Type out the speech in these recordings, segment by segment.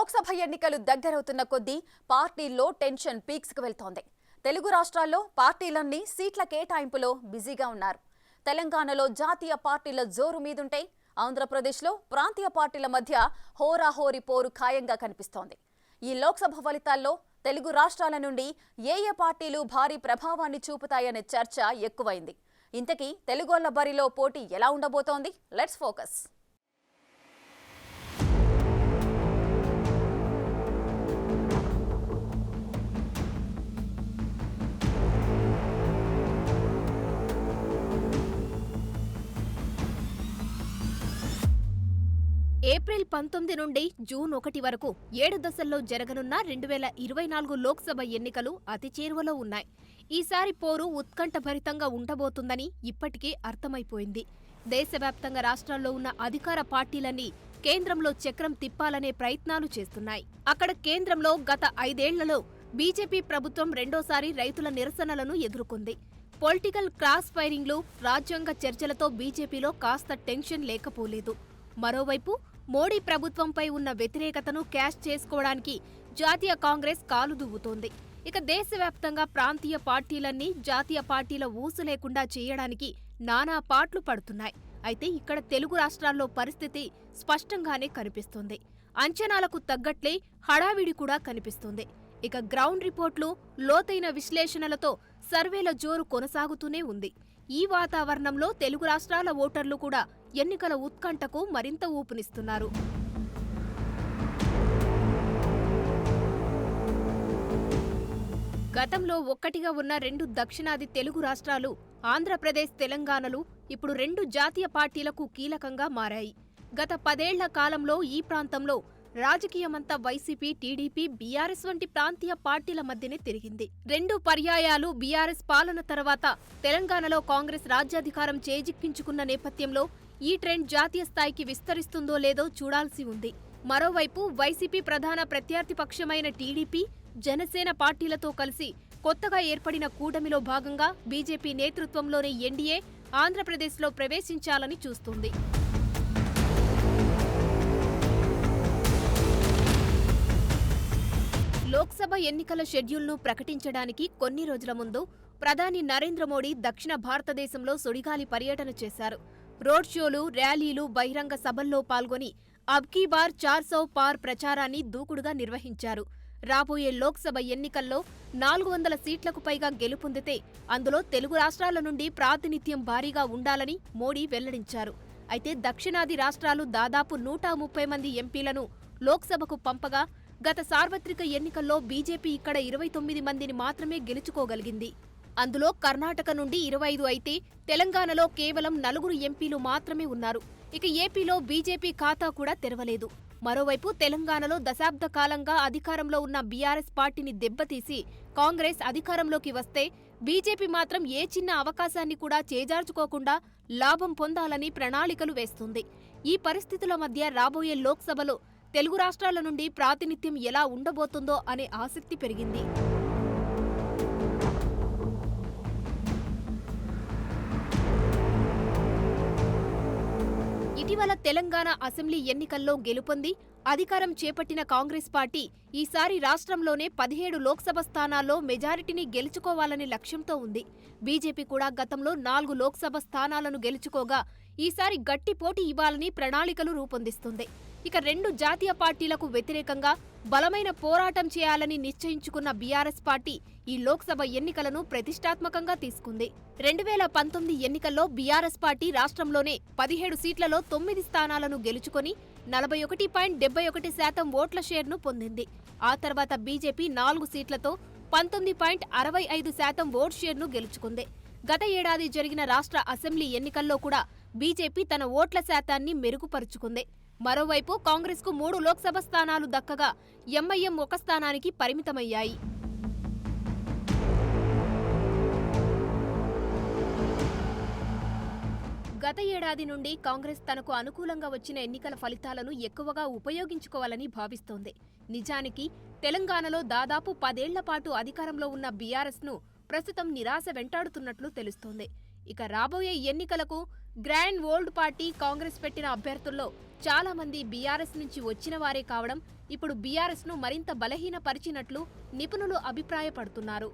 లోక్సభ ఎన్నికలు దగ్గరవుతున్న కొద్దీ పార్టీల్లో టెన్షన్ పీక్స్కి వెళ్తోంది. తెలుగు రాష్ట్రాల్లో పార్టీలన్నీ సీట్ల కేటాయింపులో బిజీగా ఉన్నారు. తెలంగాణలో జాతీయ పార్టీల జోరు మీదుంటే ఆంధ్రప్రదేశ్లో ప్రాంతీయ పార్టీల మధ్య హోరాహోరీ పోరు ఖాయంగా కనిపిస్తోంది. ఈ లోక్సభ ఫలితాల్లో తెలుగు రాష్ట్రాల నుండి ఏ పార్టీలు భారీ ప్రభావాన్ని చూపుతాయనే చర్చ ఎక్కువైంది. ఇంతకీ తెలుగోళ్ల బరిలో పోటీ ఎలా ఉండబోతోంది? Let's focus. ఏప్రిల్ 19 నుండి జూన్ 1 వరకు 7 దశల్లో జరగనున్న 2024 లోక్సభ ఎన్నికలు అతి చేరువలో ఉన్నాయి. ఈసారి పోరు ఉత్కంఠభరితంగా ఉండబోతుందని ఇప్పటికే అర్థమైపోయింది. దేశవ్యాప్తంగా రాష్ట్రాల్లో ఉన్న అధికార పార్టీలన్నీ కేంద్రంలో చక్రం తిప్పాలనే ప్రయత్నాలు చేస్తున్నాయి. అక్కడ కేంద్రంలో గత 5 ఏళ్లలో బీజేపీ ప్రభుత్వం రెండోసారి రైతుల నిరసనలను ఎదుర్కొంది. పొలిటికల్ క్రాస్ ఫైరింగ్లు, రాజ్యాంగ చర్చలతో బీజేపీలో కాస్త టెన్షన్ లేకపోలేదు. మరోవైపు మోడీ ప్రభుత్వంపై ఉన్న వ్యతిరేకతను క్యాష్ చేసుకోవడానికి జాతీయ కాంగ్రెస్ కాలు దువ్వుతోంది. ఇక దేశవ్యాప్తంగా ప్రాంతీయ పార్టీలన్నీ జాతీయ పార్టీల ఊసు లేకుండా చేయడానికి నానా పాట్లు పడుతున్నాయి. అయితే ఇక్కడ తెలుగు రాష్ట్రాల్లో పరిస్థితి స్పష్టంగానే కనిపిస్తుంది. అంచనాలకు తగ్గట్లే హడావిడి కూడా కనిపిస్తుంది. ఇక గ్రౌండ్ రిపోర్ట్లు, లోతైన విశ్లేషణలతో సర్వేల జోరు కొనసాగుతూనే ఉంది. ఈ వాతావరణంలో తెలుగు రాష్ట్రాల ఓటర్లు కూడా ఎన్నికల ఉత్కంఠకు మరింత ఊపునిస్తున్నారు. గతంలో ఒక్కటిగా ఉన్న 2 దక్షిణాది తెలుగు రాష్ట్రాలు ఆంధ్రప్రదేశ్, తెలంగాణలు ఇప్పుడు 2 జాతీయ పార్టీలకు కీలకంగా మారాయి. గత 10 ఏళ్ల కాలంలో ఈ ప్రాంతంలో రాజకీయమంతా వైసీపీ, టీడీపీ, బీఆర్ఎస్ వంటి ప్రాంతీయ పార్టీల మధ్యనే తిరిగింది. 2 పర్యాయాలు బీఆర్ఎస్ పాలన తర్వాత తెలంగాణలో కాంగ్రెస్ రాజ్యాధికారం చేజిక్కించుకున్న నేపథ్యంలో ఈ ట్రెండ్ జాతీయ స్థాయికి విస్తరిస్తుందో లేదో చూడాల్సి ఉంది. మరోవైపు వైసీపీ ప్రధాన ప్రత్యర్థి పక్షమైన టీడీపీ, జనసేన పార్టీలతో కలిసి కొత్తగా ఏర్పడిన కూటమిలో భాగంగా బీజేపీ నేతృత్వంలోని ఎన్డీఏ ఆంధ్రప్రదేశ్లో ప్రవేశించాలని చూస్తుంది. లోక్సభ ఎన్నికల షెడ్యూల్ను ప్రకటించడానికి కొన్ని రోజుల ముందు ప్రధాని నరేంద్ర మోడీ దక్షిణ భారతదేశంలో సుడిగాలి పర్యటన చేశారు. రోడ్ షోలు, ర్యాలీలు, బహిరంగ సభల్లో పాల్గొని అబ్ కీ బార్ 400 పార్ ప్రచారాన్ని దూకుడుగా నిర్వహించారు. రాబోయే లోక్సభ ఎన్నికల్లో 400 సీట్లకు పైగా గెలుపొందితే అందులో తెలుగు రాష్ట్రాల నుండి ప్రాతినిధ్యం భారీగా ఉండాలని మోడీ వెల్లడించారు. అయితే దక్షిణాది రాష్ట్రాలు దాదాపు 130 మంది ఎంపీలను లోక్సభకు పంపగా గత సార్వత్రిక ఎన్నికల్లో బీజేపీ ఇక్కడ 29 మందిని మాత్రమే గెలుచుకోగలిగింది. అందులో కర్ణాటక నుండి 25 అయితే తెలంగాణలో కేవలం 4 ఎంపీలు మాత్రమే ఉన్నారు. ఇక ఏపీలో బీజేపీ ఖాతా కూడా తెరవలేదు. మరోవైపు తెలంగాణలో దశాబ్ద కాలంగా అధికారంలో ఉన్న బీఆర్ఎస్ పార్టీని దెబ్బతీసి కాంగ్రెస్ అధికారంలోకి వస్తే బీజేపీ మాత్రం ఏ చిన్న అవకాశాన్ని కూడా చేజార్చుకోకుండా లాభం పొందాలని ప్రణాళికలు వేస్తుంది. ఈ పరిస్థితుల మధ్య రాబోయే లోక్సభలో తెలుగు రాష్ట్రాల నుండి ప్రాతినిధ్యం ఎలా ఉండబోతుందో అనే ఆసక్తి పెరిగింది. ఇటీవల తెలంగాణ అసెంబ్లీ ఎన్నికల్లో గెలుపొంది అధికారం చేపట్టిన కాంగ్రెస్ పార్టీ ఈసారి రాష్ట్రంలోనే 17 లోక్సభ స్థానాల్లో మెజారిటీని గెలుచుకోవాలనే లక్ష్యంతో ఉంది. బీజేపీ కూడా గతంలో 4 లోక్సభ స్థానాలను గెలుచుకోగా ఈసారి గట్టి పోటీ ఇవ్వాలని ప్రణాళికలు రూపొందిస్తుంది. ఇక 2 జాతీయ పార్టీలకు వ్యతిరేకంగా బలమైన పోరాటం చేయాలని నిశ్చయించుకున్న బీఆర్ఎస్ పార్టీ ఈ లోక్సభ ఎన్నికలను ప్రతిష్టాత్మకంగా తీసుకుంది. 2019 ఎన్నికల్లో బీఆర్ఎస్ పార్టీ రాష్ట్రంలోనే 17 సీట్లలో 9 స్థానాలను గెలుచుకొని 41.71% ఓట్ల షేర్ను పొందింది. ఆ తర్వాత బీజేపీ 4 సీట్లతో 19.65% ఓట్ షేర్ను గెలుచుకుంది. గత ఏడాది జరిగిన రాష్ట్ర అసెంబ్లీ ఎన్నికల్లో కూడా బీజేపీ తన ఓట్ల శాతాన్ని మెరుగుపరుచుకుంది. మరోవైపు కాంగ్రెస్కు 3 లోక్సభ స్థానాలు దక్కగా ఎంఐఎం 1 స్థానానికి పరిమితమయ్యాయి. గత ఏడాది నుండి కాంగ్రెస్ తనకు అనుకూలంగా వచ్చిన ఎన్నికల ఫలితాలను ఎక్కువగా ఉపయోగించుకోవాలని భావిస్తోంది. నిజానికి తెలంగాణలో దాదాపు 10 ఏళ్ల పాటు అధికారంలో ఉన్న బీఆర్ఎస్ను ప్రస్తుతం నిరాశ వెంటాడుతున్నట్లు తెలుస్తోంది. ఇక రాబోయే ఎన్నికలకు గ్రాండ్ ఓల్డ్ పార్టీ కాంగ్రెస్ పెట్టిన అభ్యర్థుల్లో చాలా మంది బీఆర్ఎస్ నుంచి వచ్చిన వారే కావడం ఇప్పుడు బీఆర్ఎస్ ను మరింత బలహీనపరిచినట్లు నిపుణులు అభిప్రాయపడుతున్నారు.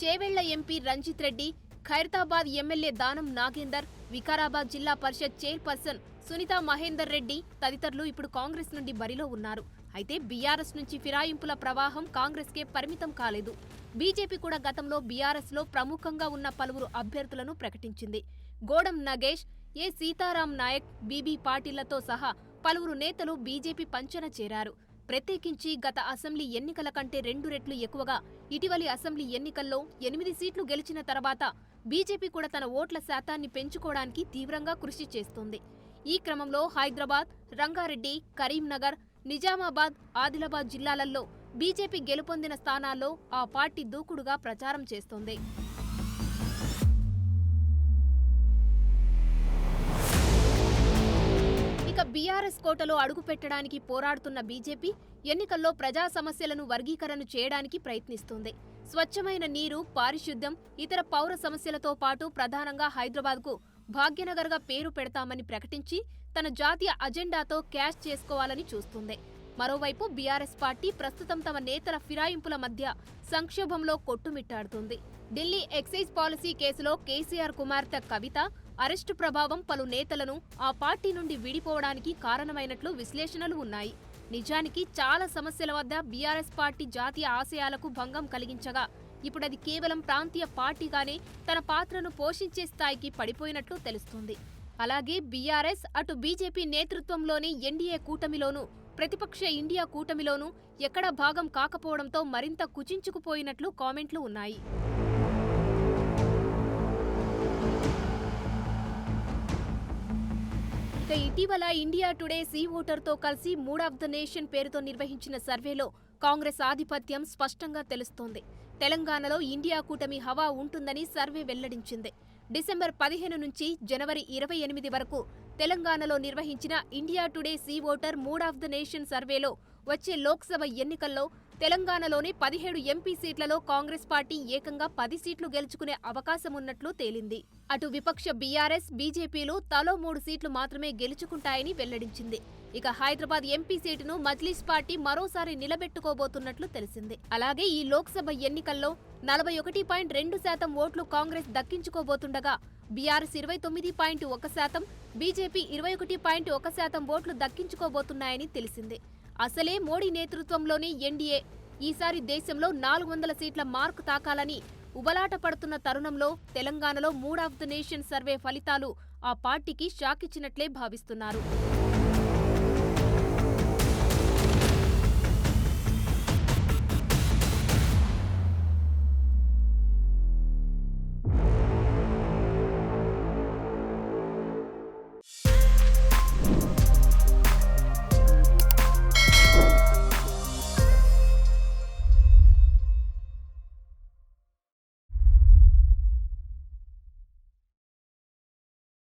చేవెళ్ల ఎంపీ రంజిత్ రెడ్డి, ఖైరతాబాద్ ఎమ్మెల్యే దానం నాగేందర్, వికారాబాద్ జిల్లా పరిషత్ చైర్పర్సన్ సునీతా మహేందర్ రెడ్డి తదితరులు ఇప్పుడు కాంగ్రెస్ నుండి బరిలో ఉన్నారు. అయితే బీఆర్ఎస్ నుంచి ఫిరాయింపుల ప్రవాహం కాంగ్రెస్కే పరిమితం కాలేదు. బీజేపీ కూడా గతంలో బీఆర్ఎస్ లో ప్రముఖంగా ఉన్న పలువురు అభ్యర్థులను ప్రకటించింది. గోడం నగేష్, ఏ సీతారాం నాయక్, బీబీ పాటిళ్లతో సహా పలువురు నేతలు బీజేపీ పంచన చేరారు. ప్రత్యేకించి గత అసెంబ్లీ ఎన్నికల కంటే 2 రెట్లు ఎక్కువగా ఇటీవలి అసెంబ్లీ ఎన్నికల్లో 8 సీట్లు గెలిచిన తర్వాత బీజేపీ కూడా తన ఓట్ల శాతాన్ని పెంచుకోవడానికి తీవ్రంగా కృషి చేస్తోంది. ఈ క్రమంలో హైదరాబాద్, రంగారెడ్డి, కరీంనగర్, నిజామాబాద్, ఆదిలాబాద్ జిల్లాలలో బీజేపీ గెలుపొందిన స్థానాల్లో ఆ పార్టీ దూకుడుగా ప్రచారం చేస్తోంది. ఇక బీఆర్ఎస్ కోటలో అడుగుపెట్టడానికి పోరాడుతున్న బీజేపీ ఎన్నికల్లో ప్రజా సమస్యలను వర్గీకరణ చేయడానికి ప్రయత్నిస్తోంది. స్వచ్ఛమైన నీరు, పారిశుద్ధ్యం, ఇతర పౌర సమస్యలతో పాటు ప్రధానంగా హైదరాబాద్కు భాగ్యనగర్గా పేరు పెడతామని ప్రకటించి తన జాతీయ అజెండాతో క్యాష్ చేసుకోవాలని చూస్తుంది. మరోవైపు బీఆర్ఎస్ పార్టీ ప్రస్తుతం తమ నేతల ఫిరాయింపుల మధ్య సంక్షోభంలో కొట్టుమిట్టాడుతుంది. ఢిల్లీ ఎక్సైజ్ పాలసీ కేసులో కేసీఆర్ కుమార్తె కవిత అరెస్టు ప్రభావం పలు నేతలను ఆ పార్టీ నుండి విడిపోవడానికి కారణమైనట్లు విశ్లేషణలు ఉన్నాయి. నిజానికి చాలా సమస్యల వద్ద బీఆర్ఎస్ పార్టీ జాతీయ ఆశయాలకు భంగం కలిగించగా ఇప్పుడది కేవలం ప్రాంతీయ పార్టీగానే తన పాత్రను పోషించే స్థాయికి పడిపోయినట్లు తెలుస్తుంది. అలాగే బీఆర్ఎస్ అటు బీజేపీ నేతృత్వంలోని ఎన్డీఏ కూటమిలోనూ ప్రతిపక్ష ఇండియా కూటమిలోనూ ఎక్కడా భాగం కాకపోవడంతో మరింత కుచించుకుపోయినట్లు కామెంట్లు ఉన్నాయి. ఇక ఇటీవల ఇండియా టుడే సీ ఓటర్తో కలిసి మూడ్ ఆఫ్ ద నేషన్ పేరుతో నిర్వహించిన సర్వేలో కాంగ్రెస్ ఆధిపత్యం స్పష్టంగా తెలుస్తోంది. తెలంగాణలో ఇండియా కూటమి హవా ఉంటుందని సర్వే వెల్లడించింది. డిసెంబర్ 15 నుంచి జనవరి 28 వరకు తెలంగాణలో నిర్వహించిన India Today C voter mood of the nation సర్వేలో వచ్చే లోక్సభ ఎన్నికల్లో తెలంగాణలోని 17 ఎంపీ సీట్లలో కాంగ్రెస్ పార్టీ ఏకంగా 10 సీట్లు గెలుచుకునే అవకాశమున్నట్లు తేలింది. అటు విపక్ష బీఆర్ఎస్, బీజేపీలు తలో 3 సీట్లు మాత్రమే గెలుచుకుంటాయని వెల్లడించింది. ఇక హైదరాబాద్ ఎంపీ సీటును మజ్లిస్ పార్టీ మరోసారి నిలబెట్టుకోబోతున్నట్లు తెలిసింది. అలాగే ఈ లోక్సభ ఎన్నికల్లో 41.2% ఓట్లు కాంగ్రెస్ దక్కించుకోబోతుండగా బీఆర్ఎస్ 29.1%, బీజేపీ 21.1% ఓట్లు దక్కించుకోబోతున్నాయని తెలిసింది. అసలే మోడీ నేతృత్వంలోని ఎన్డీఏ ఈసారి దేశంలో 400 సీట్ల మార్కు తాకాలని ఉబలాట పడుతున్న తరుణంలో తెలంగాణలో mood of the nation survey ఫలితాలు ఆ పార్టీకి షాకిచ్చినట్లే భావిస్తున్నారు.